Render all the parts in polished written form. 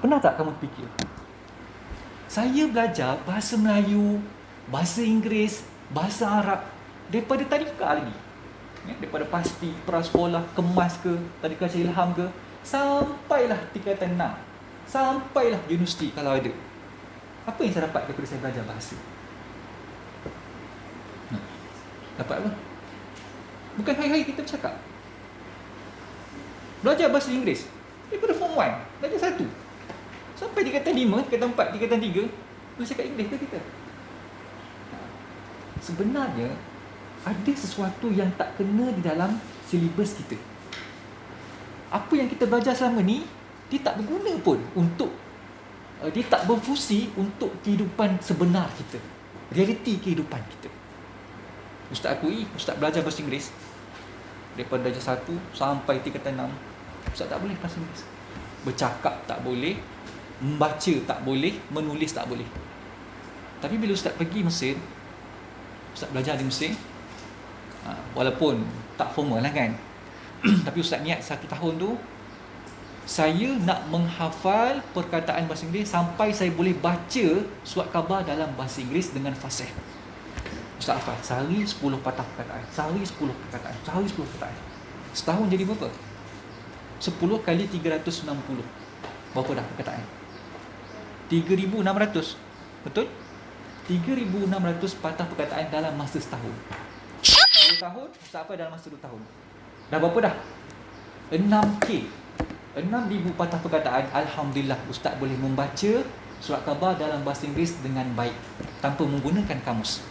Pernah tak kamu fikir? Saya belajar bahasa Melayu, bahasa Inggeris, bahasa Arab daripada tadika lagi. Daripada pasti, prasekolah, kemas ke, tadika Syah Ilham ke, sampailah tingkatan 6. Sampailah universiti kalau ada. Apa yang saya dapat daripada saya belajar bahasa? Dapat apa? Bukan hari-hari kita bercakap. Belajar bahasa Inggeris daripada form 1, belajar 1 sampai tingkatan 5, tingkatan 4, tingkatan 3, boleh cakap Inggeris ke kita? Sebenarnya ada sesuatu yang tak kena di dalam silibus kita. Apa yang kita belajar selama ni, dia tak berguna pun untuk dia tak berfungsi untuk kehidupan sebenar kita, realiti kehidupan kita. Ustaz akui, Ustaz belajar bahasa Inggeris daripada darjah 1 sampai tingkatan 6. Ustaz tak boleh bahasa Inggeris. Bercakap tak boleh, membaca tak boleh, menulis tak boleh. Tapi bila Ustaz pergi Mesir, Ustaz belajar di Mesir, walaupun tak formal lah kan, tapi Ustaz niat 1 tahun tu saya nak menghafal perkataan bahasa Inggeris sampai saya boleh baca surat khabar dalam bahasa Inggeris dengan fasih. Ustaz hafal sehari 10 patah perkataan, sehari 10 perkataan, sehari 10 perkataan. Setahun jadi berapa? 10 kali 360. Berapa dah perkataan? 3,600. Betul? 3,600 patah perkataan dalam masa setahun. 2 tahun, Ustaz apa dalam masa 2 tahun? Dah berapa dah? 6K. 6,000 patah perkataan. Alhamdulillah, Ustaz boleh membaca surat khabar dalam bahasa Inggeris dengan baik tanpa menggunakan kamus.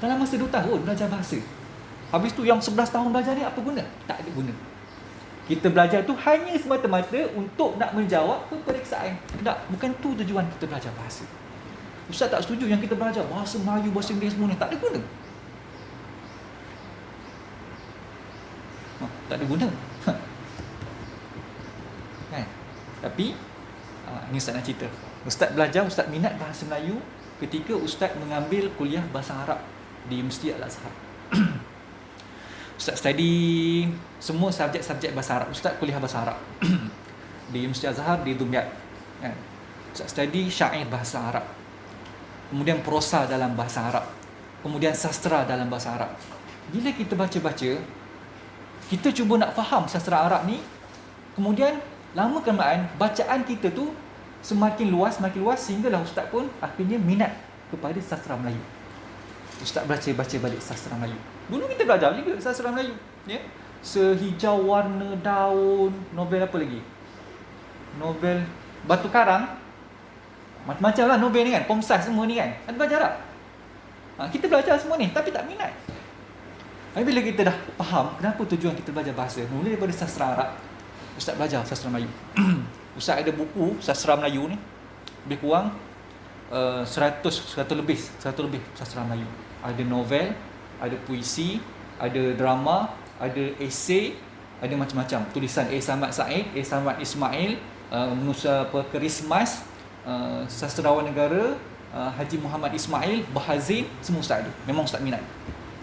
Dalam masa 2 tahun belajar bahasa. Habis tu yang 11 tahun belajar ni apa guna? Tak ada guna. Kita belajar tu hanya semata-mata untuk nak menjawab peperiksaan. Tak, bukan tu tujuan kita belajar bahasa. Ustaz tak setuju yang kita belajar bahasa Melayu, bahasa Inggeris semua ni tak ada guna. Tak ada guna. Kan? Tapi ni Ustaz nak cerita. Ustaz belajar, Ustaz minat bahasa Melayu ketika Ustaz mengambil kuliah bahasa Arab di Universiti Al-Azhar. Ustaz study semua subjek-subjek bahasa Arab. Ustaz kuliah bahasa Arab di Universiti Al-Azhar di Dumyat. Kan? Ustaz study syair bahasa Arab. Kemudian prosa dalam bahasa Arab. Kemudian sastra dalam bahasa Arab. Bila kita baca-baca, kita cuba nak faham sastra Arab ni, kemudian lama-kelamaan bacaan kita tu semakin luas sehinggalah Ustaz pun akhirnya minat kepada sastra Melayu. Ustaz baca balik sastra Melayu. Dulu kita belajar juga sastra Melayu, ya. Sehijau warna daun, novel apa lagi? Novel Batu Karang. Macam-macam lah novel ni kan, Pomsas semua ni kan. Ada belajar tak? Kita belajar semua ni tapi tak minat. Tapi bila kita dah faham kenapa tujuan kita belajar bahasa, mula daripada sastra Arab, Ustaz belajar sastra Melayu. Ustaz ada buku sastra Melayu ni lebih kurang 100 lebih sastra Melayu. Ada novel, ada puisi, ada drama, ada esei, ada macam-macam. Tulisan A. Samad Said, A. Samad Ismail, Musa Kerismas, sastrawan negara Haji Muhammad Ismail, Bahazin, semua Ustaz ada. Memang Ustaz minat.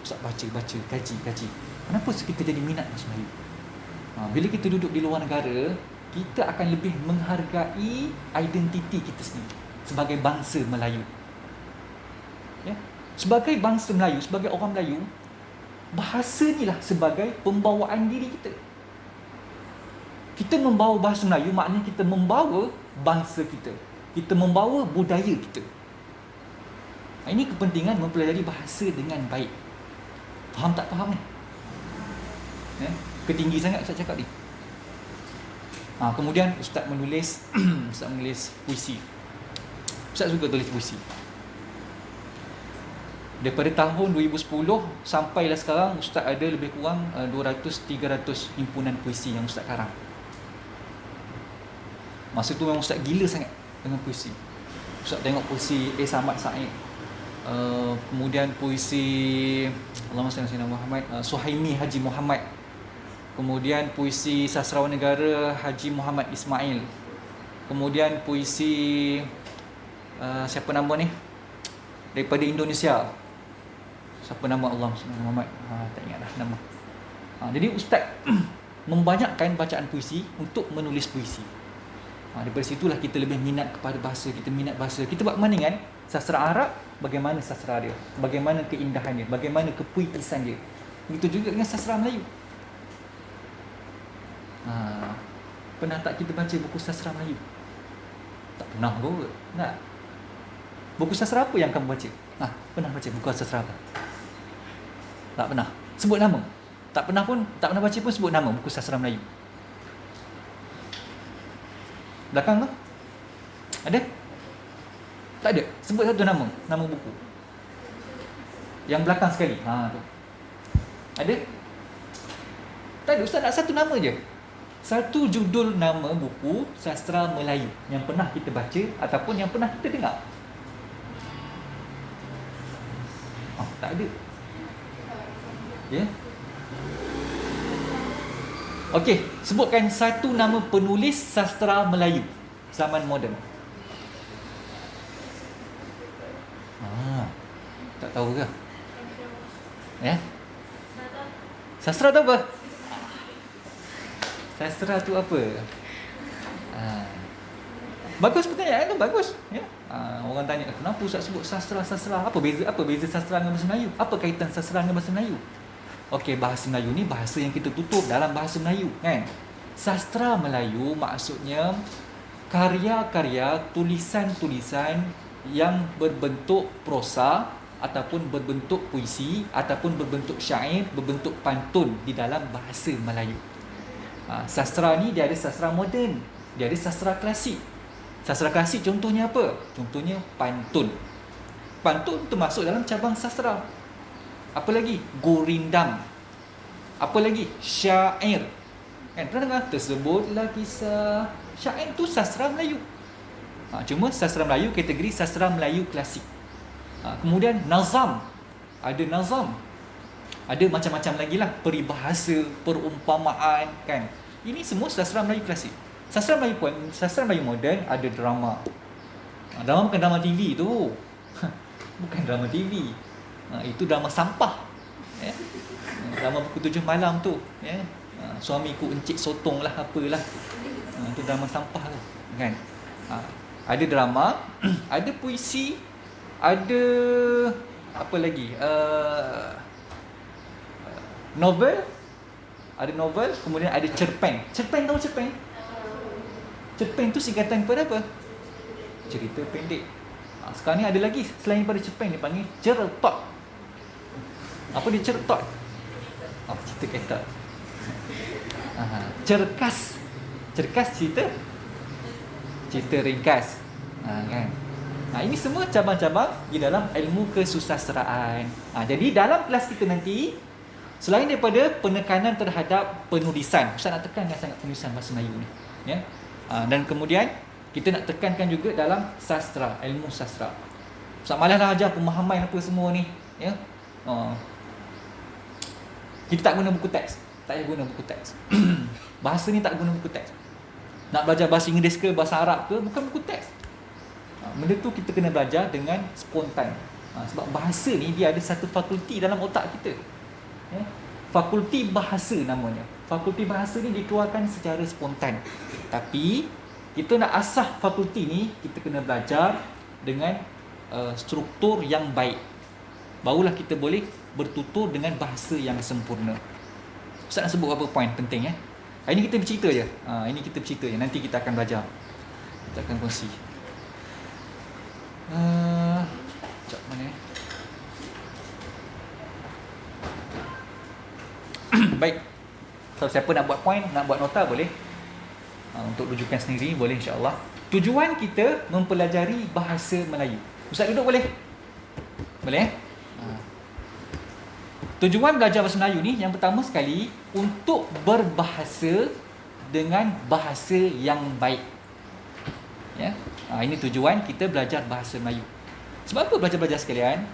Ustaz baca, kaji. Kenapa kita jadi minat bahasa Melayu? Bila kita duduk di luar negara, kita akan lebih menghargai identiti kita sendiri sebagai bangsa Melayu. Ya? Sebagai bangsa Melayu, sebagai orang Melayu, bahasa inilah sebagai pembawaan diri kita. Kita membawa bahasa Melayu maknanya kita membawa bangsa kita. Kita membawa budaya kita. Ini kepentingan mempelajari bahasa dengan baik. Faham tak faham ni? Ketinggi sangat Ustaz cakap ni. Kemudian Ustaz menulis Ustaz menulis puisi. Ustaz suka tulis puisi. Daripada tahun 2010 sampailah sekarang, Ustaz ada lebih kurang 200-300 himpunan puisi yang Ustaz karang. Masa tu memang Ustaz gila sangat dengan puisi. Ustaz tengok puisi A. Samad Said, kemudian puisi Allahumma salli ala Muhammad, Suhaimi Haji Muhammad, kemudian puisi sastrawan negara Haji Muhammad Ismail, kemudian puisi siapa nama ni daripada Indonesia, siapa nama Allah Muhammad, tak ingat dah nama. Jadi Ustaz membanyakkan bacaan puisi untuk menulis puisi. Daripada situlah kita lebih minat kepada bahasa, kita minat bahasa. Kita buat mana kan? Sastra Arab, bagaimana sastra dia? Bagaimana keindahannya? Bagaimana kepuitisan dia? Begitu juga dengan sastra Melayu. Pernah tak kita baca buku sastra Melayu? Tak pernah kot. Tak. Buku sastra apa yang kamu baca? Pernah baca buku sastra apa? Tak pernah. Sebut nama. Tak pernah baca pun sebut nama buku sastra Melayu. Belakang tu? Ada? Tak ada. Sebut satu nama buku. Yang belakang sekali. Tu. Ada? Tak ada. Ustaz nak satu nama je. Satu judul nama buku sastra Melayu yang pernah kita baca ataupun yang pernah kita dengar. Tak ada. Ya? Okey, sebutkan satu nama penulis sastra Melayu zaman moden. Tak tahu ke? Ya? Sastra tu apa? Sastra tu apa? Bagus pertanyaan tu, bagus. Ya? Orang tanya, kenapa Ustaz sebut sastra? Apa beza sastra dengan bahasa Melayu? Apa kaitan sastra dengan bahasa Melayu? Okey, bahasa Melayu ni bahasa yang kita tutur dalam bahasa Melayu, kan? Sastra Melayu maksudnya karya-karya, tulisan-tulisan yang berbentuk prosa ataupun berbentuk puisi ataupun berbentuk syair, berbentuk pantun di dalam bahasa Melayu. Sastra ni dia ada sastra moden, dia ada sastra klasik. Sastra klasik contohnya apa? Contohnya pantun. Pantun termasuk dalam cabang sastra. Apa lagi? Gurindam. Apa lagi? Syair. Kan pernah dengar? Tersebutlah kisah. Syair tu sastra Melayu. Cuma sastra Melayu kategori sastra Melayu klasik. Kemudian nazam. Ada nazam. Ada macam-macam lagi lah. Peribahasa, perumpamaan, kan. Ini semua sastra Melayu klasik. Sastra Melayu moden ada drama. Drama bukan drama TV tu. Bukan drama TV. Itu drama sampah, ya? Drama pukul 7 malam tu, ya? Suamiku encik sotong lah, apalah. Itu drama sampah tu, kan? Ada drama, ada puisi, ada apa lagi? Novel, ada novel, kemudian ada cerpen. Cerpen, tahu cerpen? Cerpen tu singkatan kepada apa? Cerita pendek. Sekarang ni ada lagi selain daripada cerpen, dia panggil certot. Apa dia certot? Cerita ketot. Cerkas. Cerkas cerita ringkas. Kan? Ini semua cabang-cabang di dalam ilmu kesusastraan. Jadi dalam kelas kita nanti, selain daripada penekanan terhadap penulisan, Ustaz nak tekankan sangat penulisan bahasa Melayu ni, ya. Dan kemudian kita nak tekankan juga dalam sastra, ilmu sastra. Ustaz malaslah ajar pemahaman apa semua ni, ya. Kita tak guna buku teks. Tak payah guna buku teks. Bahasa ni tak guna buku teks. Nak belajar bahasa Inggeris ke, bahasa Arab ke, bukan buku teks. Benda tu kita kena belajar dengan spontan. Sebab bahasa ni dia ada satu fakulti dalam otak kita, ya? Fakulti bahasa namanya. Fakulti bahasa ni dikeluarkan secara spontan. Tapi kita nak asah fakulti ni, kita kena belajar dengan struktur yang baik. Barulah kita boleh bertutur dengan bahasa yang sempurna. Ustaz nak sebut beberapa poin penting, ya. Ini kita bercerita je. Ini kita bercerita je. Nanti kita akan belajar. Kita akan kongsi. Sekejap mana, ya. Baik. So, siapa nak buat poin, nak buat nota boleh. Untuk rujukan sendiri boleh, insya-Allah. Tujuan kita mempelajari bahasa Melayu. Ustaz duduk boleh? Boleh? Tujuan belajar bahasa Melayu ni yang pertama sekali untuk berbahasa dengan bahasa yang baik. Ya. Ini tujuan kita belajar bahasa Melayu. Sebab apa belajar sekalian?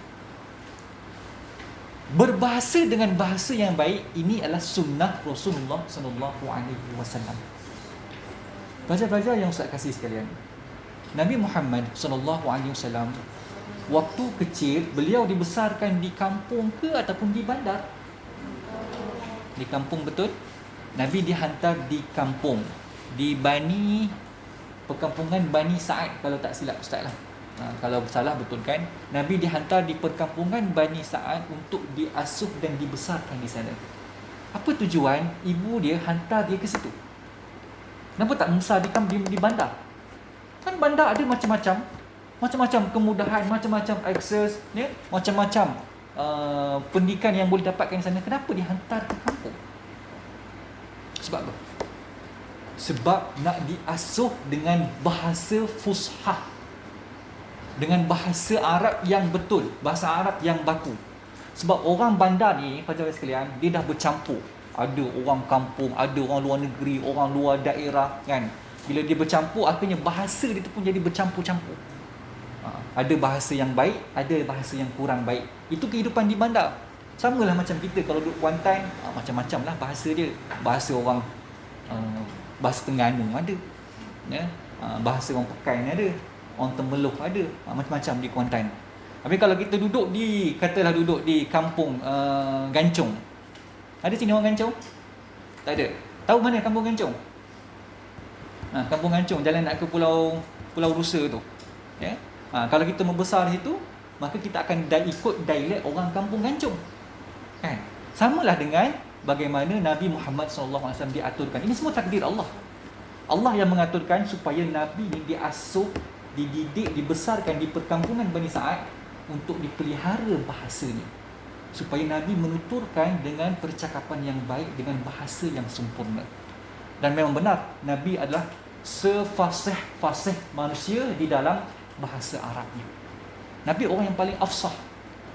Berbahasa dengan bahasa yang baik ini adalah sunnah Rasulullah sallallahu alaihi wasallam. Belajar yang Ustaz kasih sekalian. Nabi Muhammad sallallahu alaihi wasallam waktu kecil beliau dibesarkan di kampung ke ataupun di bandar? Di kampung, betul? Nabi dihantar di kampung, di Bani perkampungan Bani Sa'ad kalau tak silap ustaz lah. Kalau salah betulkan, Nabi dihantar di perkampungan Bani Sa'ad untuk diasuh dan dibesarkan di sana. Apa tujuan ibu dia hantar dia ke situ? Kenapa tak membesar di bandar? Kan bandar ada macam-macam kemudahan, macam-macam akses, ya, macam-macam pendidikan yang boleh dapatkan di sana. Kenapa dihantar ke kampung? Sebab apa? Sebab nak diasuh dengan bahasa fushah, dengan bahasa Arab yang betul, bahasa Arab yang baku. Sebab orang bandar ni, pelajar sekalian, dia dah bercampur. Ada orang kampung, ada orang luar negeri, orang luar daerah, kan. Bila dia bercampur, akhirnya bahasa dia tu pun jadi bercampur-campur. Ada bahasa yang baik, ada bahasa yang kurang baik. Itu kehidupan di bandar. Samalah macam kita kalau duduk Kuantan, macam-macam lah bahasa dia. Bahasa orang bahasa Terengganu ada, ya. Bahasa orang Pekan ada, orang Temeloh ada, macam-macam di Kuantan. Tapi kalau kita duduk di, katalah duduk di kampung Gancong, ada sini orang Gancong? Tak ada. Tahu mana kampung Gancong? Kampung Gancong, jalan nak ke Pulau Rusa tu, ya. Kalau kita membesar di situ, maka kita akan ikut dialek orang kampung Gancong, kan? Samalah dengan bagaimana Nabi Muhammad SAW diaturkan. Ini semua takdir Allah. Allah yang mengaturkan supaya Nabi ni diasuh, dididik, dibesarkan di perkampungan Bani Sa'ad untuk dipelihara bahasanya, supaya Nabi menuturkan dengan percakapan yang baik, dengan bahasa yang sempurna. Dan memang benar, Nabi adalah sefasih-fasih manusia di dalam bahasa Arabnya. Nabi orang yang paling afsah,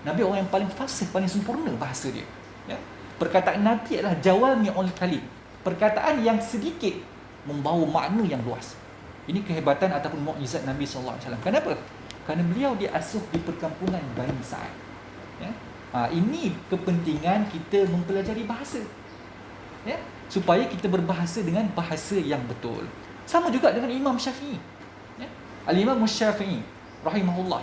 Nabi orang yang paling fasih, paling sempurna bahasa dia, ya? Perkataan Nabi adalah jawami'ul kalim, perkataan yang sedikit membawa makna yang luas. Ini kehebatan ataupun mukjizat Nabi SAW. Kenapa? Kerana beliau diasuh di perkampungan Bani Sa'ad, ya? Ini kepentingan kita mempelajari bahasa, ya? Supaya kita berbahasa dengan bahasa yang betul. Sama juga dengan Imam Syafi'i, ya? Al-Imam Syafi'i rahimahullah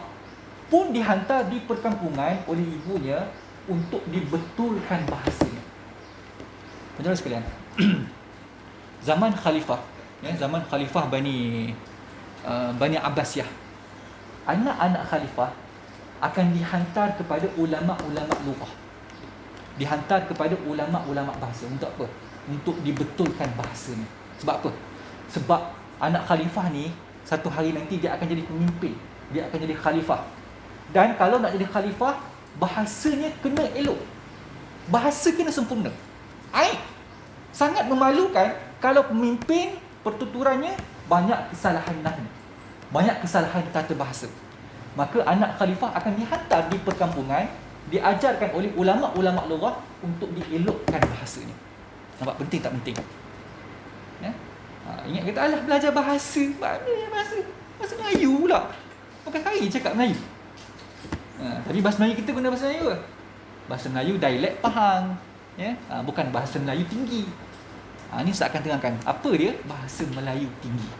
pun dihantar di perkampungan oleh ibunya untuk dibetulkan bahasanya. Penjelasan sekalian, zaman khalifah, ya, zaman khalifah Bani Abbasiyah, anak-anak khalifah akan dihantar kepada ulama-ulama lughah, dihantar kepada ulama-ulama bahasa. Untuk apa? Untuk dibetulkan bahasanya. Sebab apa? Sebab anak khalifah ni satu hari nanti dia akan jadi pemimpin, dia akan jadi khalifah. Dan kalau nak jadi khalifah, bahasanya kena elok, bahasa kena sempurna. Sangat memalukan kalau pemimpin pertuturannya banyak kesalahan nahwu, banyak kesalahan tata bahasa. Maka anak khalifah akan dihantar di perkampungan, diajarkan oleh ulama-ulama lughah untuk dielokkan bahasanya. Nampak penting tak penting? Ya? Ingat kata, alah belajar bahasa, mana bahasa Melayu pula, pakai hari cakap Melayu. Tapi bahasa Melayu kita guna bahasa Melayu ke? Bahasa Melayu dialek Pahang, ya? Bukan bahasa Melayu tinggi. Ini saya akan terangkan apa dia bahasa Melayu tinggi.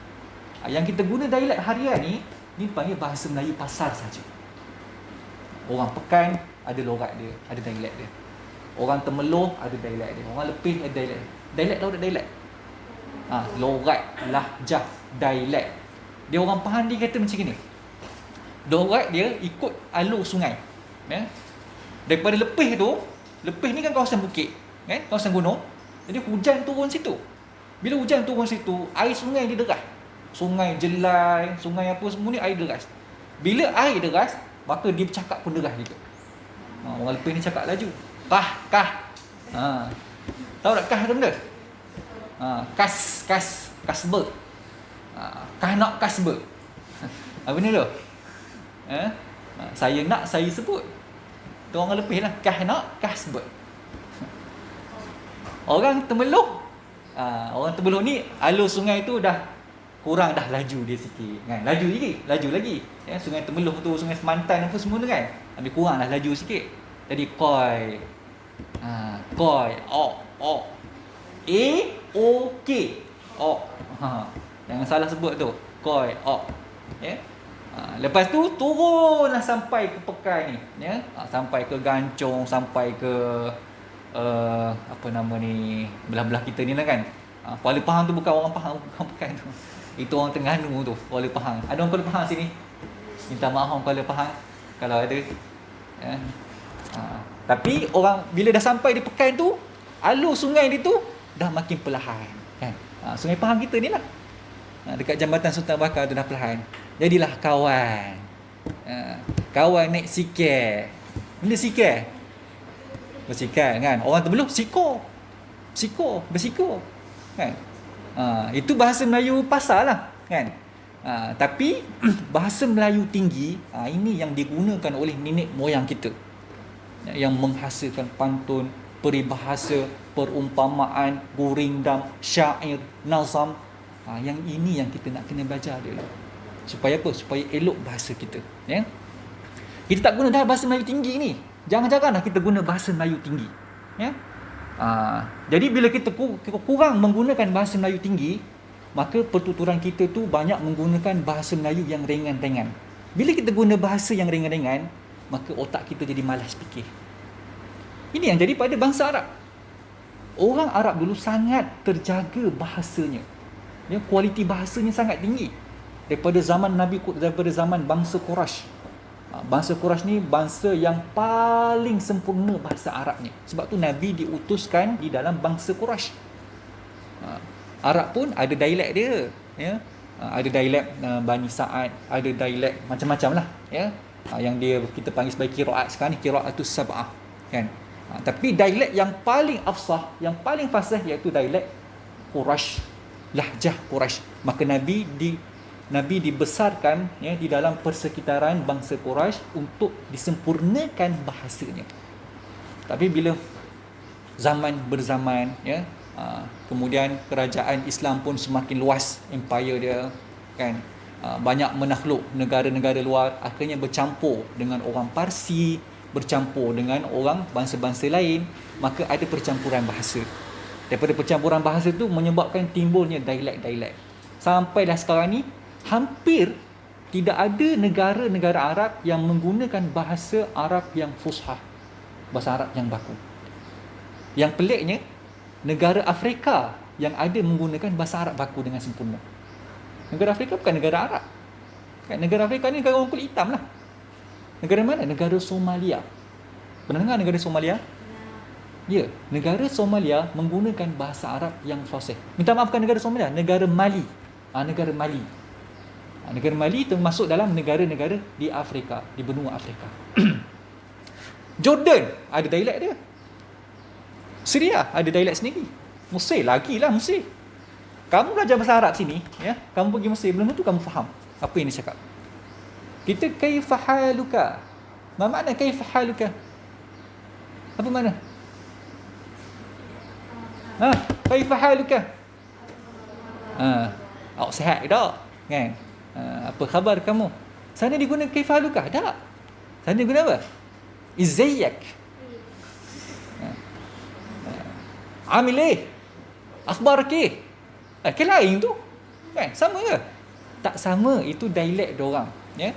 Yang kita guna dialek harian ni panggil bahasa Melayu pasar saja. Orang Pekan ada logat dia, ada dialek dia. Orang Temeloh ada dialek dia. Orang Lepih ada dialek. Dialek tahu tak dialek? Logat, lahjah, dialek. Dia orang Pahang dia kata macam ni. Logat dia ikut alur sungai, ya? Daripada Lepih tu, Lepih ni kan kawasan bukit, kan? Kawasan gunung. Jadi hujan turun situ. Bila hujan turun situ, air sungai dia deras. Sungai Jelai, sungai apa semua ni air deras. Bila air deras, maka dia bercakap pun deras juga. Orang Lepih ni cakap laju. Kah. Tahu tak kah tu benda? Kasber. Kah nak kasber. Apa ni tu? Saya nak, saya sebut. Tu orang Lepih lah. Kah nak, kasber. Orang Temeloh, orang Temeloh ni alur sungai tu dah kurang, dah laju dia sikit, kan? Laju lagi. Ya, sungai Temeloh tu, sungai Semantan apa semua tu kan. Lebih kurang dah laju sikit. Jadi koi. Koi, ok. Ok. Jangan salah sebut tu. Koi, ok. Ya. Lepas tu turunlah sampai ke Pekan ni, ya. Sampai ke Gancong, sampai ke apa nama ni, belah-belah kita ni lah kan. Kuala Pahang tu bukan orang Pahang, bukan Pekan tu. Itu orang Terengganu tu, Kuala Pahang. Ada orang Kuala Pahang sini? Minta maaf orang Kuala Pahang kalau ada. Ya. Tapi orang bila dah sampai di Pekan tu, alur sungai dia tu dah makin perlahan, kan? Sungai Pahang kita ni lah. Dekat Jambatan Sultan Bakar tu dah perlahan. Jadilah kawan. Kawan naik sikit. Benda sikit. Bersikal kan. Orang Tebeloh siko. Bersiko. Kan? Itu bahasa Melayu pasar lah, kan? Tapi bahasa Melayu tinggi, ini yang digunakan oleh nenek moyang kita, yang menghasilkan pantun, peribahasa, perumpamaan, gurindam, syair, nazam. Yang ini yang kita nak kena belajar dulu. Supaya apa? Supaya elok bahasa kita, ya. Kita tak guna dah bahasa Melayu tinggi ni. Jangan-janganlah kita guna bahasa Melayu tinggi, ya. Jadi bila kita kurang menggunakan bahasa Melayu tinggi, maka pertuturan kita tu banyak menggunakan bahasa Melayu yang ringan-ringan. Bila kita guna bahasa yang ringan-ringan, maka otak kita jadi malas fikir. Ini yang jadi pada bangsa Arab. Orang Arab dulu sangat terjaga bahasanya. Ya, kualiti bahasanya sangat tinggi. Daripada zaman Nabi, daripada zaman bangsa Quraisy. Bangsa Quraisy ni bangsa yang paling sempurna bahasa Arabnya. Sebab tu Nabi diutuskan di dalam bangsa Quraisy. Arab pun ada dialek dia, ya. Ada dialek Bani Sa'ad, ada dialek macam-macam lah, ya. Yang dia kita panggil sebagai qiraat sekarang ni, qiraatus sab'ah, kan. Tapi dialek yang paling afsah, yang paling fasih iaitu dialek Quraisy, lahjah Quraisy. Maka Nabi dibesarkan, ya, di dalam persekitaran bangsa Quraisy untuk disempurnakan bahasanya. Tapi bila zaman berzaman, ya, kemudian kerajaan Islam pun semakin luas empire dia, kan. Banyak menakluk negara-negara luar, akhirnya bercampur dengan orang Parsi, bercampur dengan orang bangsa-bangsa lain, maka ada percampuran bahasa. Daripada percampuran bahasa tu menyebabkan timbulnya dialek-dialek. Sampailah sekarang ni hampir tidak ada negara-negara Arab yang menggunakan bahasa Arab yang fushah, bahasa Arab yang baku. Yang peliknya, negara Afrika yang ada menggunakan bahasa Arab baku dengan sempurna. Negara Afrika bukan negara Arab. Negara Afrika ni negara orang kulit hitam lah. Negara mana? Negara Somalia. Pernah dengar negara Somalia? Ya, negara Somalia menggunakan bahasa Arab yang fasih. Minta maaf, bukan negara Somalia, negara Mali. Negara Mali. Negara Mali termasuk dalam negara-negara di Afrika, di benua Afrika. Jordan ada dialek dia. Syria ada dialek sendiri. Mesir lagilah Mesir. Kamu belajar bahasa Arab sini, ya, kamu pergi Mesir, belum tentu kamu faham apa yang dia cakap. Kita kaifa haluka. Apa makna kaifa haluka? Apa makna? Kaifa haluka? Awak sihat tak? Kan? Apa khabar kamu? Sana diguna kaifa haluka? Tak. Sana diguna apa? Izayyak. Amilih. Akhbarki. Lain tu. Kan? Sama ke? Tak sama, itu dialek diorang, ya.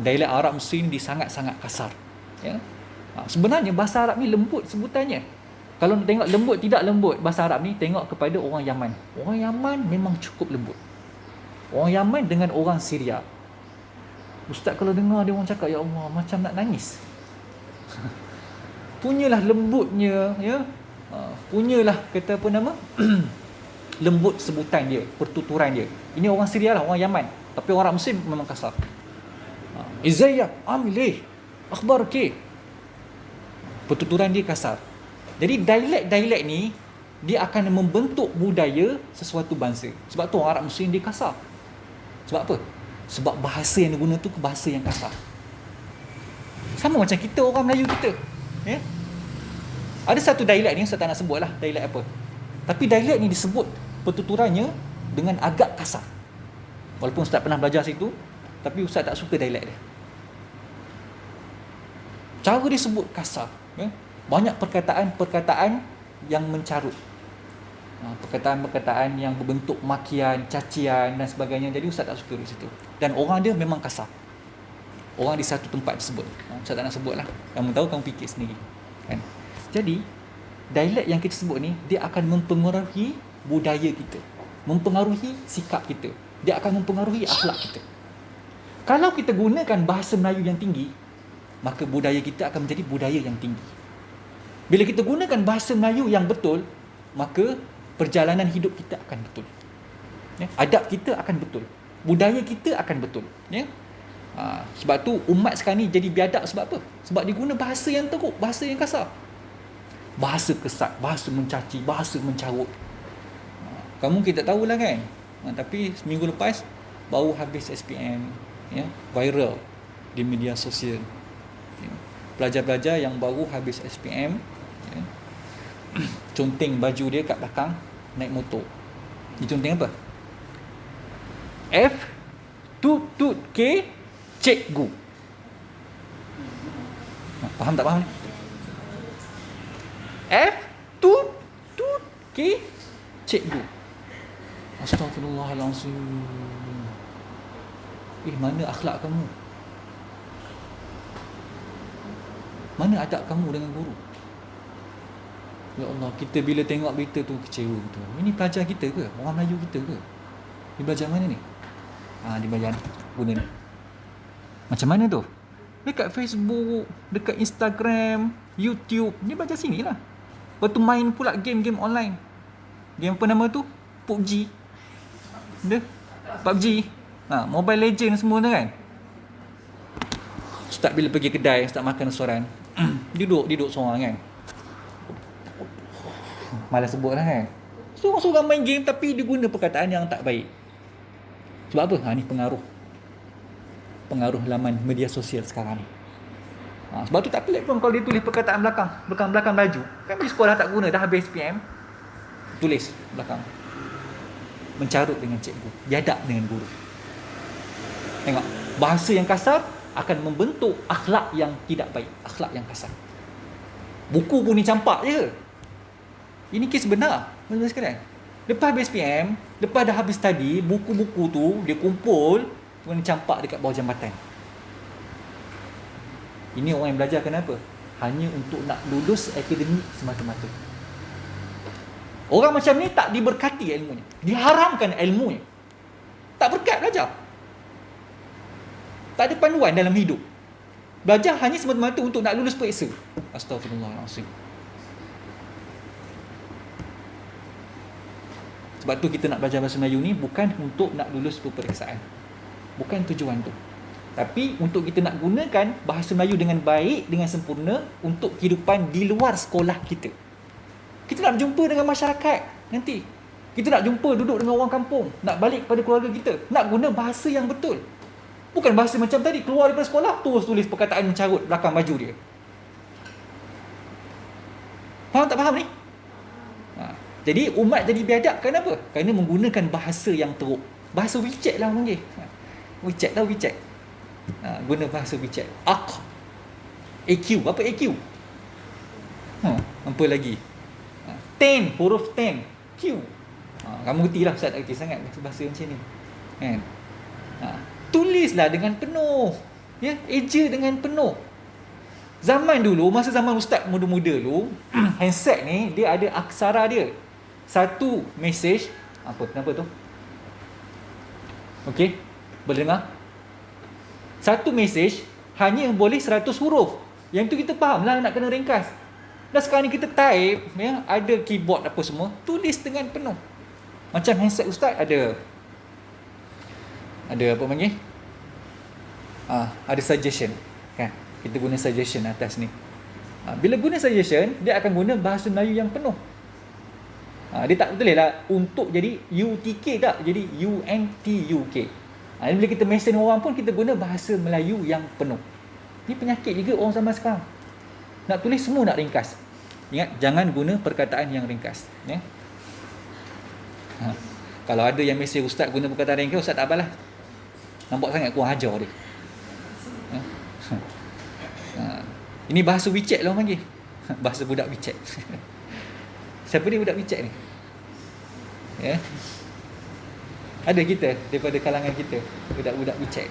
Dialek Arab Mesir ni sangat-sangat kasar, ya. Sebenarnya bahasa Arab ni lembut sebutannya. Kalau nak tengok lembut tidak lembut bahasa Arab ni, tengok kepada orang Yaman. Orang Yaman memang cukup lembut. Orang Yaman dengan orang Syria. Ustaz kalau dengar dia orang cakap, ya Allah, macam nak nangis. Punyalah lembutnya, ya. Punyalah kata apa nama? Lembut sebutan dia, pertuturan dia. Ini orang Syria lah, orang Yaman. Tapi orang Muslim memang kasar. Izayyak, amilih, akhbarki. Pertuturan dia kasar. Jadi dialek-dialek ni, dia akan membentuk budaya sesuatu bangsa. Sebab tu orang Arab Muslim dia kasar. Sebab apa? Sebab bahasa yang diguna tu bahasa yang kasar. Sama macam kita orang Melayu kita, ya? Ada satu dialek ni, saya tak nak sebut lah dialek apa. Tapi dialek ni disebut pertuturannya dengan agak kasar. Walaupun Ustaz pernah belajar situ, tapi Ustaz tak suka dialek dia. Cara dia sebut kasar, ya? Banyak perkataan-perkataan yang mencarut. Perkataan-perkataan yang berbentuk makian, cacian dan sebagainya. Jadi Ustaz tak suka di situ. Dan orang dia memang kasar. Orang di satu tempat disebut. Ustaz tak nak sebut lah. Kamu tahu, kamu fikir sendiri, kan? Jadi dialek yang kita sebut ni, dia akan mempengaruhi budaya kita, mempengaruhi sikap kita. dia akan mempengaruhi akhlak kita. Kalau kita gunakan bahasa Melayu yang tinggi, maka budaya kita akan menjadi budaya yang tinggi. Bila kita gunakan bahasa Melayu yang betul, maka perjalanan hidup kita akan betul. Ya? Adab kita akan betul. Budaya kita akan betul. Ya? Sebab tu umat sekarang ni jadi biadab sebab apa? Sebab dia guna bahasa yang teruk, bahasa yang kasar. Bahasa kesat, bahasa mencaci, bahasa mencarut. Kamu kita tahulah kan. Tapi seminggu lepas baru habis SPM, ya, viral di media sosial. Ya. Pelajar-pelajar yang baru habis SPM, ya, conteng baju dia kat belakang naik motor. Dia conteng apa? F tut K cikgu. Faham tak faham ni? F tut K cikgu. Astaghfirullahalazim. Mana akhlak kamu? Mana adab kamu dengan guru? Ya Allah, kita bila tengok berita tu kecewa betul. Ini pelajar kita ke? Orang Melayu kita ke? Dia belajar mana ni? Dia belajar guna ni. Macam mana tu? Dekat Facebook, dekat Instagram, YouTube. Dia belajar sini lah. Lepas tu main pula game-game online. Game apa nama tu? PUBG. Dia PUBG, Mobile Legend semua tu kan. Ustaz bila pergi kedai, ustaz makan restoran, duduk seorang kan. Malas sebut lah kan. Seorang-seorang main game tapi dia guna perkataan yang tak baik. Sebab apa? Ni pengaruh laman media sosial sekarang ni. Sebab tu tak pelik pun kalau dia tulis perkataan belakang baju. Kami sekolah tak guna, dah habis PM, tulis belakang. Mencarut dengan cikgu, biadab dengan guru. Tengok, bahasa yang kasar akan membentuk akhlak yang tidak baik, akhlak yang kasar. Buku pun ni campak je. Ini kes benar, tuan-tuan sekalian. Lepas habis PM, lepas dah habis study, buku-buku tu dia kumpul, kemudian campak dekat bawah jambatan. Ini orang yang belajar kenapa? Hanya untuk nak lulus akademik semata-mata. Orang macam ni tak diberkati ilmunya. Diharamkan ilmunya. Tak berkat belajar. Tak ada panduan dalam hidup. Belajar hanya semata-mata untuk nak lulus periksa. Astaghfirullahalazim. Sebab tu kita nak belajar bahasa Melayu ni bukan untuk nak lulus peperiksaan. Bukan tujuan tu. Tapi untuk kita nak gunakan bahasa Melayu dengan baik, dengan sempurna untuk kehidupan di luar sekolah kita. Kita nak jumpa dengan masyarakat nanti. Kita nak jumpa duduk dengan orang kampung. Nak balik kepada keluarga kita. Nak guna bahasa yang betul. Bukan bahasa macam tadi. Keluar daripada sekolah, terus tulis perkataan mencarut belakang baju dia. Faham tak faham ni? Jadi umat jadi biadab. Kenapa? Kerana menggunakan bahasa yang teruk. Bahasa WeChat lah orang panggil. WeChat tahu WeChat? Guna bahasa WeChat. AQ. Apa AQ? Apa lagi? 10, huruf 10, Q. Kamu reti lah, Ustaz tak reti sangat bahasa macam ni kan? Tulislah dengan penuh, ya, eja dengan penuh. Zaman dulu, masa zaman Ustaz muda-muda dulu, handset ni dia ada aksara dia. Satu mesej, kenapa tu? Okey, boleh dengar? Satu mesej hanya boleh 100 huruf. Yang tu kita faham lah, nak kena ringkas. Dan sekarang ni kita type, ya, ada keyboard apa semua, tulis dengan penuh. Macam handset Ustaz ada apa panggil? Ada suggestion, kan? Kita guna suggestion atas ni. Bila guna suggestion, dia akan guna bahasa Melayu yang penuh. Dia tak betul lah untuk jadi UTK tak, jadi UNTUK. Bila kita mesej orang pun kita guna bahasa Melayu yang penuh. Ini penyakit juga orang zaman sekarang. Nak tulis semua nak ringkas. Ingat, jangan guna perkataan yang ringkas, ya? Kalau ada yang mesej Ustaz guna perkataan ringkas, Ustaz tak apalah. Nampak sangat kurang ajar dia. Ini bahasa WeChat lah orang panggil. Bahasa budak WeChat. Siapa dia budak WeChat ni? Ya. Ada kita daripada kalangan kita, budak-budak WeChat.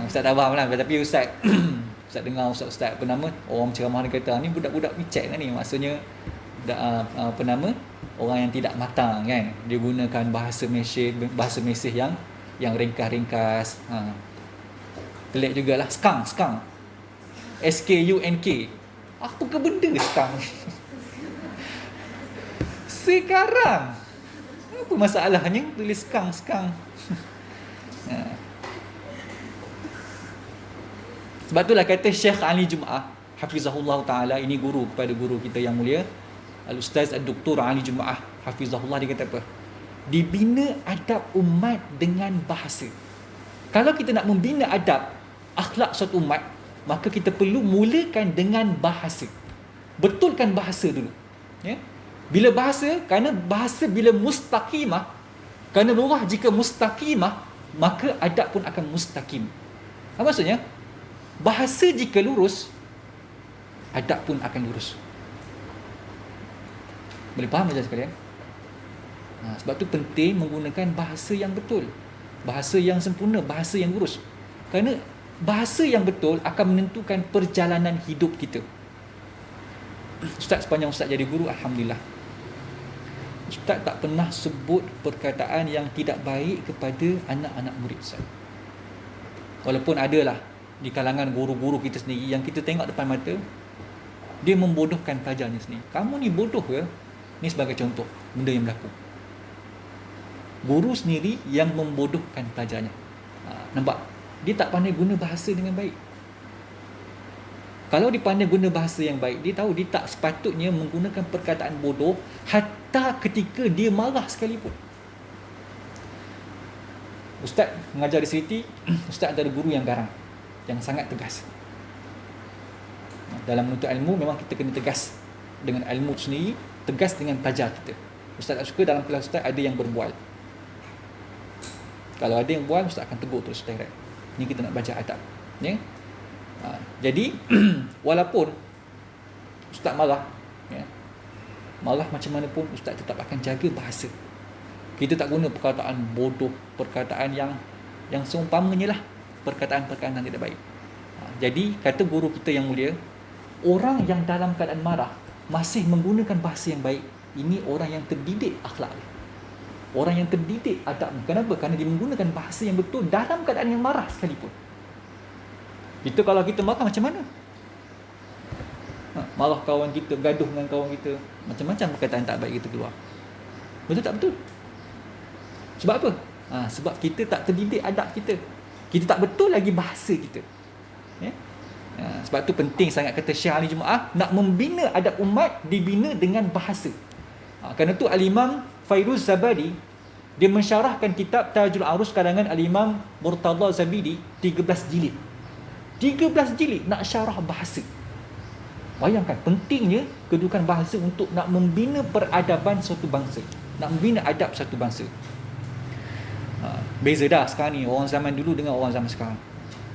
Ustaz tak faham lah, tapi Ustaz Ustaz dengar Ustaz apa nama, orang ceramah dia kata ni budak-budak WeChat lah ni. Maksudnya apa nama, orang yang tidak matang kan, dia gunakan bahasa Mesir yang ringkas-ringkas. Pelik jugalah. Skunk SKUNK. Apa ke benda skunk? Sekarang apa masalahnya tulis skunk? Sebab itulah kata Syekh Ali Jumaah hafizahullah taala, ini guru kepada guru kita yang mulia Al-Ustaz Ad-Doktor Ali Jumaah hafizahullah, dia kata apa? Dibina adab umat dengan bahasa. Kalau kita nak membina adab akhlak suatu umat, maka kita perlu mulakan dengan bahasa. Betulkan bahasa dulu. Ya? Bila bahasa, kerana bahasa bila mustaqimah, kerana lurah jika mustaqimah, maka adab pun akan mustaqim. Apa maksudnya? Bahasa jika lurus, adab pun akan lurus. Boleh faham saja sekalian? Sebab tu penting menggunakan bahasa yang betul, bahasa yang sempurna, bahasa yang lurus. Kerana bahasa yang betul akan menentukan perjalanan hidup kita. Ustaz, sepanjang Ustaz jadi guru, alhamdulillah, Ustaz tak pernah sebut perkataan yang tidak baik kepada anak-anak murid Ustaz. Walaupun adalah di kalangan guru-guru kita sendiri yang kita tengok depan mata, dia membodohkan pelajarnya sendiri. Kamu ni bodoh ke? Ni sebagai contoh benda yang berlaku. Guru sendiri yang membodohkan pelajarnya. Nampak? Dia tak pandai guna bahasa dengan baik. Kalau dia pandai guna bahasa yang baik, dia tahu dia tak sepatutnya menggunakan perkataan bodoh hatta ketika dia marah sekalipun. Ustaz mengajar di Seriti, Ustaz ada guru yang garang, yang sangat tegas. Dalam menuntut ilmu memang kita kena tegas dengan ilmu sendiri, tegas dengan pelajar kita. Ustaz tak suka dalam kelas Ustaz ada yang berbual. Kalau ada yang bual, Ustaz akan tegur terus direct. Ni kita nak baca adab, ya. Jadi walaupun Ustaz marah, ya, marah macam mana pun, Ustaz tetap akan jaga bahasa. Kita tak guna perkataan bodoh, perkataan yang seumpamanya lah, perkataan-perkataan yang tidak baik. Jadi kata guru kita yang mulia, orang yang dalam keadaan marah masih menggunakan bahasa yang baik, ini orang yang terdidik akhlak, orang yang terdidik adab. Kenapa? Kerana dia menggunakan bahasa yang betul dalam keadaan yang marah sekalipun. Kita kalau kita marah macam mana? Marah kawan kita, gaduh dengan kawan kita, macam-macam perkataan tak baik kita keluar. Betul tak betul? Sebab apa? Sebab kita tak terdidik adab kita. Kita tak betul lagi bahasa kita, ya? Sebab tu penting sangat kata Syekh Ali Jumaah, nak membina adab umat dibina dengan bahasa. Kerana tu Al-Imam Fairuz Zabadi, dia mensyarahkan kitab Tajul Arus karangan Al-Imam Murtada Zabidi, 13 jilid. 13 jilid nak syarah bahasa. Bayangkan pentingnya kedudukan bahasa untuk nak membina peradaban suatu bangsa, nak membina adab satu bangsa. Beza dah sekarang ni orang zaman dulu dengan orang zaman sekarang.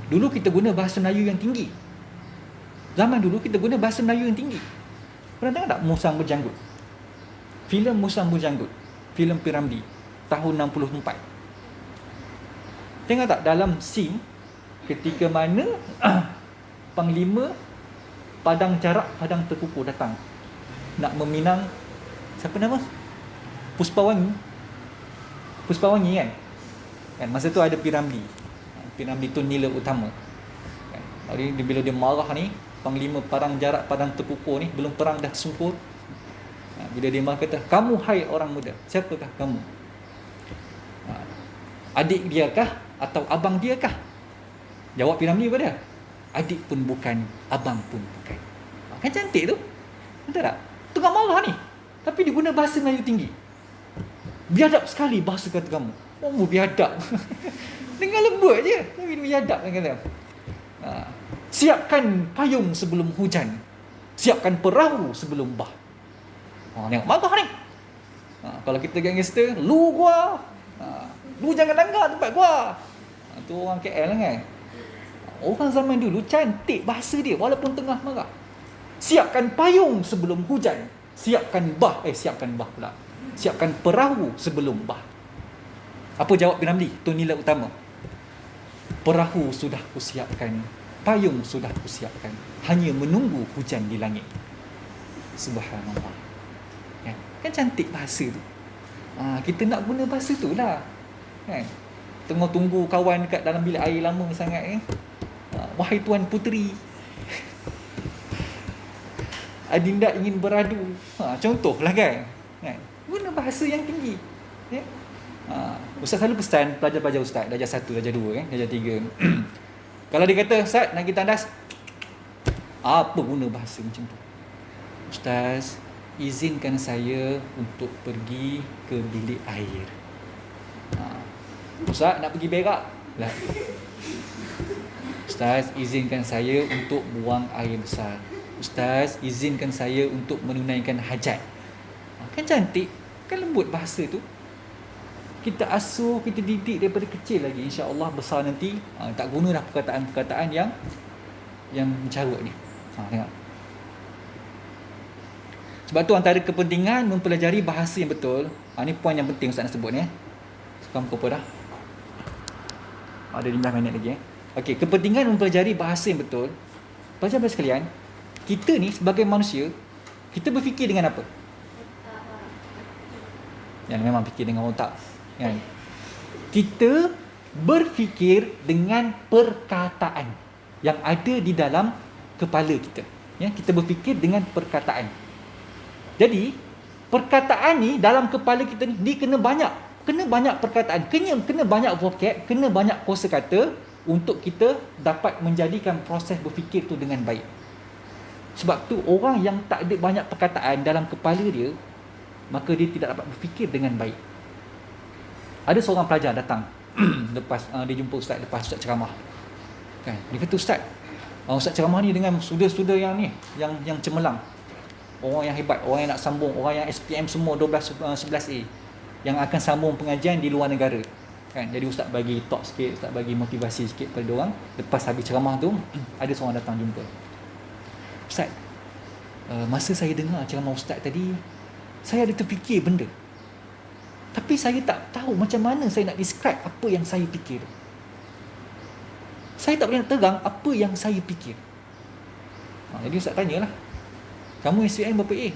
Dulu kita guna bahasa Melayu yang tinggi. Zaman dulu kita guna bahasa Melayu yang tinggi. Pernah tengok tak Musang Berjanggut? Filem Musang Berjanggut, filem Piramli tahun 64. Tengok tak dalam scene ketika mana Panglima Padang Jarak, Padang Terkukur datang nak meminang siapa nama? Puspawangi kan? Masa tu ada Piramli. Piramli tu nila utama kan? Jadi bila dia marah ni, Panglima Padang Jarak, Padang Terkukur ni, belum perang dah tersungkur. Bila dia marah kata, kamu hai orang muda, siapakah kamu? Adik dia kah atau abang dia kah? Jawab Piramli pada, adik pun bukan, abang pun bukan. Kan cantik tu, betul tak? Tengah marah ni, tapi dia guna bahasa Melayu tinggi. Biadab sekali bahasa kata kamu. Oh, biadab. Dengan lembut je, tapi biadab kan kata. Siapkan payung sebelum hujan, siapkan perahu sebelum bah. Tengok marah ni. Kalau kita gangster, lu gua. Lu jangan langgar tempat gua. Tu orang KL kan. Orang zaman dulu cantik bahasa dia walaupun tengah marah. Siapkan payung sebelum hujan, siapkan bah pula. Siapkan perahu sebelum bah. Apa jawab Piramli? Tu nilai utama. Perahu sudah kusiapkan, payung sudah kusiapkan, hanya menunggu hujan di langit. Subhanallah. Kan cantik bahasa tu. Kita nak guna bahasa tu lah. Kan? Tengah tunggu kawan dekat dalam bilik air lama sangat kan. Wahai Tuan Puteri, Adinda ingin beradu. Contohlah kan. Guna bahasa yang tinggi. Ya? Ustaz selalu pesan pelajar-pelajar Ustaz, darjah 1, darjah 2 kan, darjah 3. Kalau dia kata, Ustaz nak pergi tandas, apa guna bahasa macam tu? Ustaz, izinkan saya untuk pergi ke bilik air. Ustaz nak pergi berak lah. Ustaz, izinkan saya untuk buang air besar. Ustaz, izinkan saya untuk menunaikan hajat. Kan cantik, kan lembut bahasa tu. Kita asuh, kita didik daripada kecil lagi. InsyaAllah besar nanti tak guna dah perkataan-perkataan yang mencarut ni. Tengok. Sebab tu antara kepentingan mempelajari bahasa yang betul. Ni poin yang penting Ustaz nak sebut ni. Sekarang pukul dah. Ada 15 minit lagi. Okey, kepentingan mempelajari bahasa yang betul. Pelajar-pelajar sekalian, kita ni sebagai manusia, kita berfikir dengan apa? Yang memang fikir dengan otak. Kan? Kita berfikir dengan perkataan yang ada di dalam kepala kita. Ya, kita berfikir dengan perkataan. Jadi, perkataan ni dalam kepala kita ni, dia kena banyak perkataan, kena banyak vocab, kena banyak kosakata untuk kita dapat menjadikan proses berfikir tu dengan baik. Sebab tu orang yang tak ada banyak perkataan dalam kepala dia, maka dia tidak dapat berfikir dengan baik. Ada seorang pelajar datang lepas dia jumpa ustaz lepas ustaz ceramah. Kan? Dia kata, ustaz ceramah ni dengan student-student yang ni, yang cemerlang. Orang yang hebat, orang yang nak sambung, orang yang SPM semua 12 11A yang akan sambung pengajian di luar negara. Kan? Jadi ustaz bagi talk sikit, ustaz bagi motivasi sikit pada orang. Lepas habis ceramah tu, ada seorang datang jumpa. Ustaz, masa saya dengar ceramah ustaz tadi, saya ada terfikir benda. Tapi saya tak tahu macam mana saya nak describe apa yang saya fikir. Saya tak boleh nak terang apa yang saya fikir. Jadi ustaz tanyalah, kamu SPM berapa A?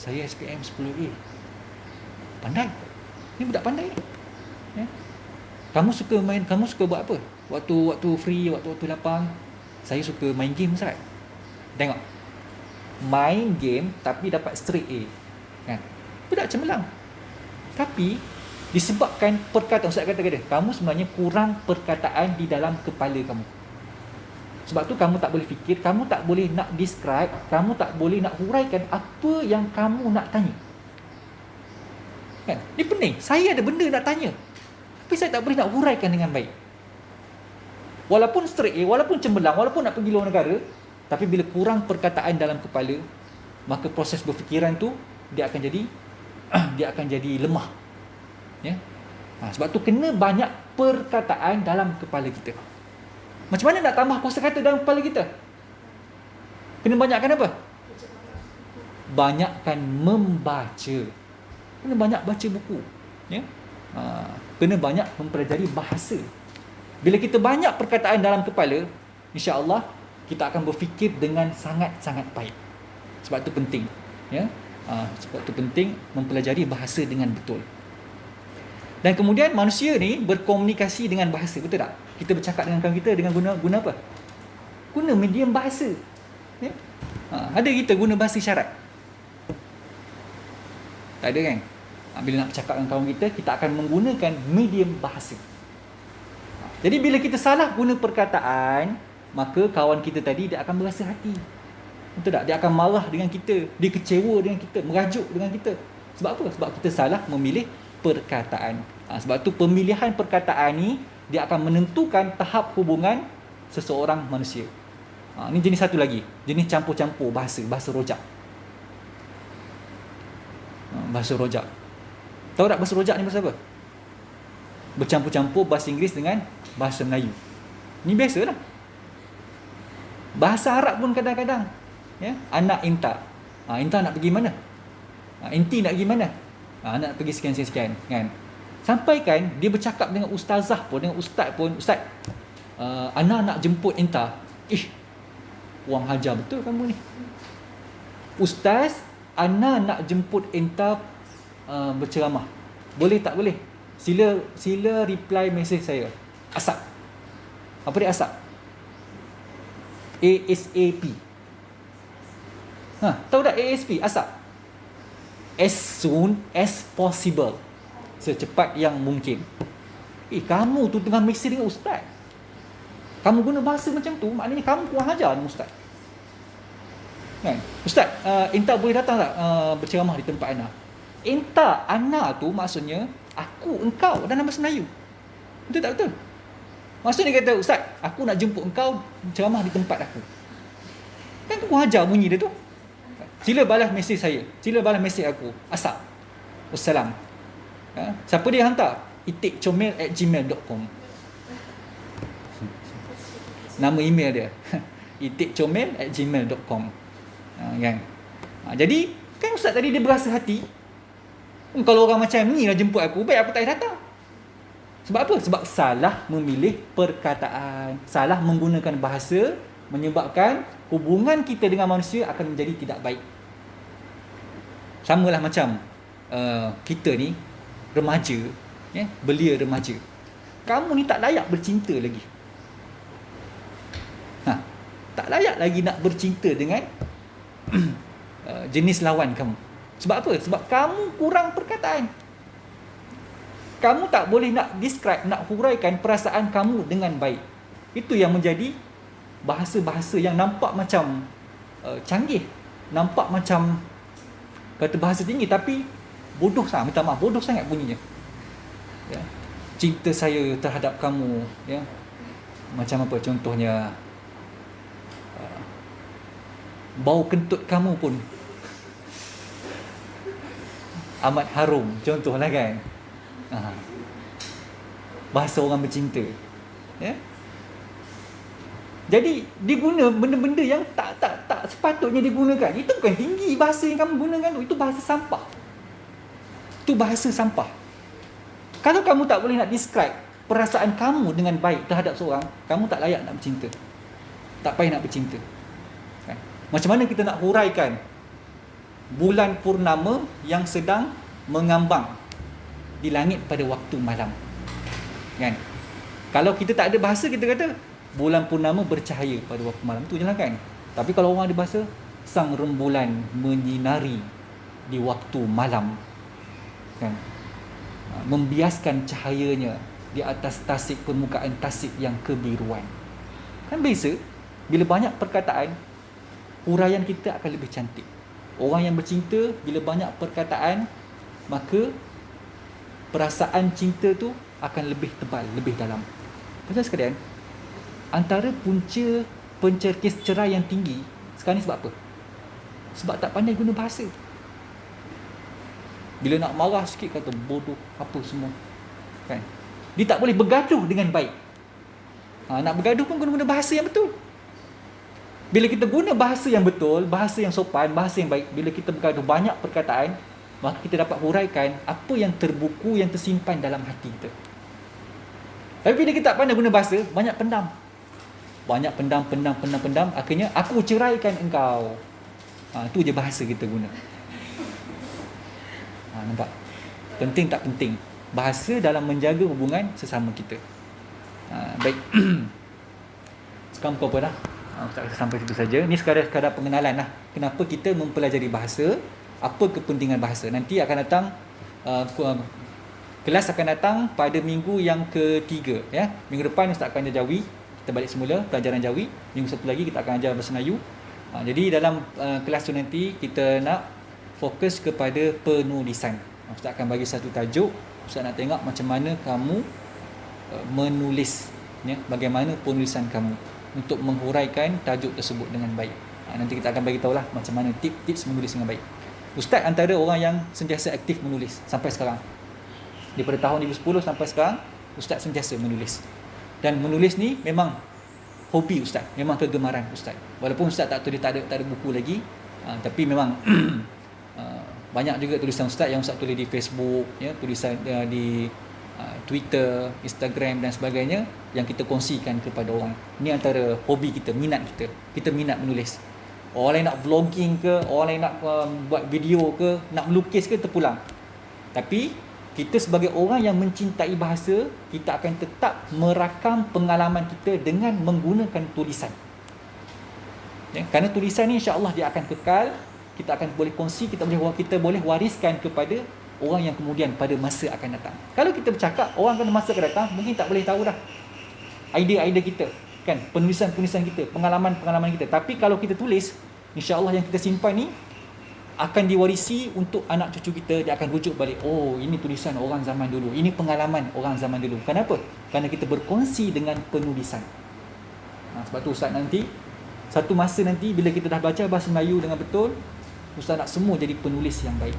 Saya SPM 10A. Pandai. Ni budak pandai ni. Ya? Kamu suka buat apa? Waktu free, waktu lapang. Saya suka main game Ustaz. Tengok. Main game tapi dapat straight A. Kan? Budak cemerlang. Tapi disebabkan perkataan, Ustaz kata kamu sebenarnya kurang perkataan di dalam kepala kamu. Sebab tu kamu tak boleh fikir, kamu tak boleh nak describe, kamu tak boleh nak huraikan apa yang kamu nak tanya. Kan? Ini pening. Saya ada benda nak tanya, tapi saya tak boleh nak huraikan dengan baik. Walaupun straight A, walaupun cemerlang, walaupun nak pergi luar negara, tapi bila kurang perkataan dalam kepala, maka proses berfikiran tu dia akan jadi lemah. Ya? Sebab tu kena banyak perkataan dalam kepala kita. Macam mana nak tambah kosakata dalam kepala kita? Kena banyakkan apa? Banyakkan membaca. Kena banyak baca buku. Ya? Kena banyak mempelajari bahasa. Bila kita banyak perkataan dalam kepala, insya-Allah kita akan berfikir dengan sangat-sangat baik. Sebab tu penting. Ya? Sebab tu penting mempelajari bahasa dengan betul. Dan kemudian manusia ni berkomunikasi dengan bahasa, betul tak? Kita bercakap dengan kawan kita dengan guna apa? Guna medium bahasa. Ya? Ada kita guna bahasa isyarat? Tak ada kan? Bila nak bercakap dengan kawan kita, kita akan menggunakan medium bahasa. Jadi bila kita salah guna perkataan, maka kawan kita tadi dia akan berasa hati. Betul tak? Dia akan marah dengan kita, dia kecewa dengan kita, merajuk dengan kita. Sebab apa? Sebab kita salah memilih perkataan. Sebab tu pemilihan perkataan ni dia akan menentukan tahap hubungan seseorang manusia. Ni jenis satu lagi, jenis campur-campur bahasa rojak. Bahasa rojak. Tahu tak bahasa rojak ni bahasa apa? Bercampur-campur bahasa Inggeris dengan bahasa Melayu. Ni biasalah. Bahasa Arab pun kadang-kadang, ya, anak Inta. Inta nak pergi mana? Inti nak pergi mana? Nak pergi sekian-sekian, kan? Sampai kan dia bercakap dengan ustazah pun, dengan ustaz pun, ustaz, Ana nak jemput Inta. Wang hajar betul kamu ni. Ustaz, Ana nak jemput Inta berceramah. Boleh tak boleh? Sila reply mesej saya. ASAP. Apa dia ASAP? ASAP. Tahu tak ASP? ASAP. As soon as possible. Secepat yang mungkin. Kamu tu tengah mesej dengan ustaz. Kamu guna bahasa macam tu, maknanya kamu kurang ajar dengan ustaz. Kan? Ustaz, Inta boleh datang tak berceramah di tempat Ana? Inta, Ana tu maksudnya aku, engkau dalam bahasa Melayu. Betul tak betul? Maksudnya dia kata, ustaz, aku nak jemput engkau ceramah di tempat aku. Kan kurang ajar bunyi dia tu. Sila balas mesej saya. Sila balas mesej aku. ASAP. Wassalam. Siapa dia hantar? itikcomel@gmail.com. Nama email dia. itikcomel@gmail.com. Kan? Jadi, kan ustaz tadi dia berasa hati. Kalau orang macam ni lah jemput aku, baik aku tak payah datang. Sebab apa? Sebab salah memilih perkataan, salah menggunakan bahasa, menyebabkan hubungan kita dengan manusia akan menjadi tidak baik. Samalah macam kita ni remaja, belia remaja. Kamu ni tak layak bercinta lagi. Tak layak lagi nak bercinta dengan jenis lawan kamu. Sebab apa? Sebab kamu kurang perkataan. Kamu tak boleh nak describe, nak huraikan perasaan kamu dengan baik. Itu yang menjadi bahasa-bahasa yang nampak macam canggih, nampak macam kata bahasa tinggi, tapi bodoh sangat, minta maaf, bodoh sangat bunyinya. Ya. Cinta saya terhadap kamu, ya. Macam apa contohnya? Bau kentut kamu pun amat harum, contohlah kan. Bahasa orang bercinta, ya. Jadi diguna benda-benda yang tak sepatutnya digunakan. Itu bukan tinggi bahasa yang kamu gunakan tu, itu bahasa sampah. Itu bahasa sampah. Kalau kamu tak boleh nak describe perasaan kamu dengan baik terhadap seorang, kamu tak layak nak bercinta. Tak payah nak bercinta. Kan? Macam mana kita nak huraikan bulan purnama yang sedang mengambang di langit pada waktu malam? Kan? Kalau kita tak ada bahasa, kita kata bulan purnama bercahaya pada waktu malam, tu je lah kan. Tapi kalau orang ada bahasa, sang rembulan menyinari di waktu malam, kan, membiaskan cahayanya di atas tasik, permukaan tasik yang kebiruan. Kan biasa, bila banyak perkataan, huraian kita akan lebih cantik. Orang yang bercinta, bila banyak perkataan, maka perasaan cinta tu akan lebih tebal, lebih dalam. Pasal sekalian, antara punca pencerkis cerai yang tinggi sekarang ni sebab apa? Sebab tak pandai guna bahasa. Bila nak marah sikit kata bodoh apa semua, kan? Dia tak boleh bergaduh dengan baik. Nak bergaduh pun guna bahasa yang betul. Bila kita guna bahasa yang betul, bahasa yang sopan, bahasa yang baik, bila kita bergaduh banyak perkataan, maka kita dapat huraikan apa yang terbuku, yang tersimpan dalam hati kita. Tapi bila kita tak pandai guna bahasa, banyak pendam. Banyak pendam, akhirnya aku ceraikan engkau. Tu je bahasa kita guna. Nampak? Penting tak penting? Bahasa dalam menjaga hubungan sesama kita. Baik. Sekarang pukul apa dah? Tak sampai situ saja. Ni sekadar pengenalan lah. Kenapa kita mempelajari bahasa? Apa kepentingan bahasa? Nanti akan datang kelas akan datang pada minggu yang ketiga, ya. Minggu depan Ustaz akan ajar Jawi. Kita balik semula pelajaran Jawi. Minggu satu lagi kita akan ajar bahasa Melayu. Jadi dalam kelas tu nanti kita nak fokus kepada penulisan. Ustaz akan bagi satu tajuk. Ustaz nak tengok macam mana kamu menulis, ya, bagaimana penulisan kamu untuk menghuraikan tajuk tersebut dengan baik. Nanti kita akan bagi tahulah macam mana tips menulis dengan baik. Ustaz antara orang yang sentiasa aktif menulis sampai sekarang. Daripada tahun 2010 sampai sekarang, Ustaz sentiasa menulis. Dan menulis ni memang hobi Ustaz, memang kegemaran Ustaz. Walaupun Ustaz tak tulis, tak ada buku lagi, tapi memang banyak juga tulisan Ustaz yang Ustaz tulis di Facebook, ya, tulisan di Twitter, Instagram dan sebagainya yang kita kongsikan kepada orang. Ini antara hobi kita, minat kita. Kita minat menulis. Orang lain nak vlogging ke, orang lain nak buat video ke, nak melukis ke, terpulang. Tapi kita sebagai orang yang mencintai bahasa, kita akan tetap merakam pengalaman kita dengan menggunakan tulisan. Ya, kerana tulisan ni insya-Allah dia akan kekal, kita akan boleh kongsi, kita boleh wariskan kepada orang yang kemudian pada masa akan datang. Kalau kita bercakap, orang pada masa akan datang mungkin tak boleh tahu dah idea-idea kita, kan, penulisan-penulisan kita, pengalaman-pengalaman kita. Tapi kalau kita tulis, insya-Allah yang kita simpan ni akan diwarisi untuk anak cucu kita. Dia akan rujuk balik, oh ini tulisan orang zaman dulu, ini pengalaman orang zaman dulu. Kenapa? Kerana kita berkongsi dengan penulisan. Sebab tu Ustaz nanti, satu masa nanti bila kita dah baca bahasa Melayu dengan betul, Ustaz nak semua jadi penulis yang baik.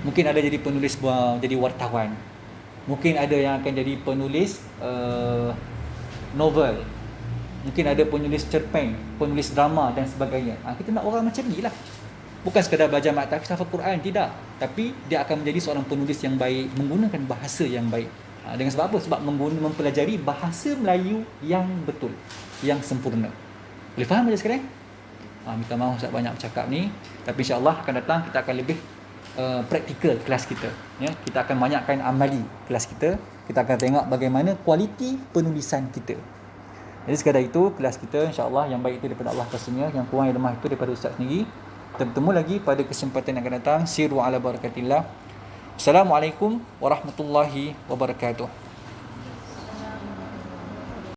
Mungkin ada jadi penulis jadi wartawan, mungkin ada yang akan jadi penulis novel, mungkin ada penulis cerpen, penulis drama dan sebagainya. Kita nak orang macam ni lah. Bukan sekadar belajar mat tahfiz hafal Quran, tidak. Tapi dia akan menjadi seorang penulis yang baik, menggunakan bahasa yang baik. Dengan sebab apa? Sebab mempelajari bahasa Melayu yang betul, yang sempurna. Boleh faham saja sekarang? Minta maaf Ustaz banyak bercakap ni. Tapi insya-Allah akan datang kita akan lebih praktikal kelas kita. Ya, kita akan banyakkan amali kelas kita. Kita akan tengok bagaimana kualiti penulisan kita. Jadi sekadar itu kelas kita, insya-Allah yang baik itu daripada Allah karunia, yang kurang yang lemah itu daripada Ustaz sendiri. Kita bertemu lagi pada kesempatan yang akan datang. Siru ala barakatillah. Assalamualaikum warahmatullahi wabarakatuh.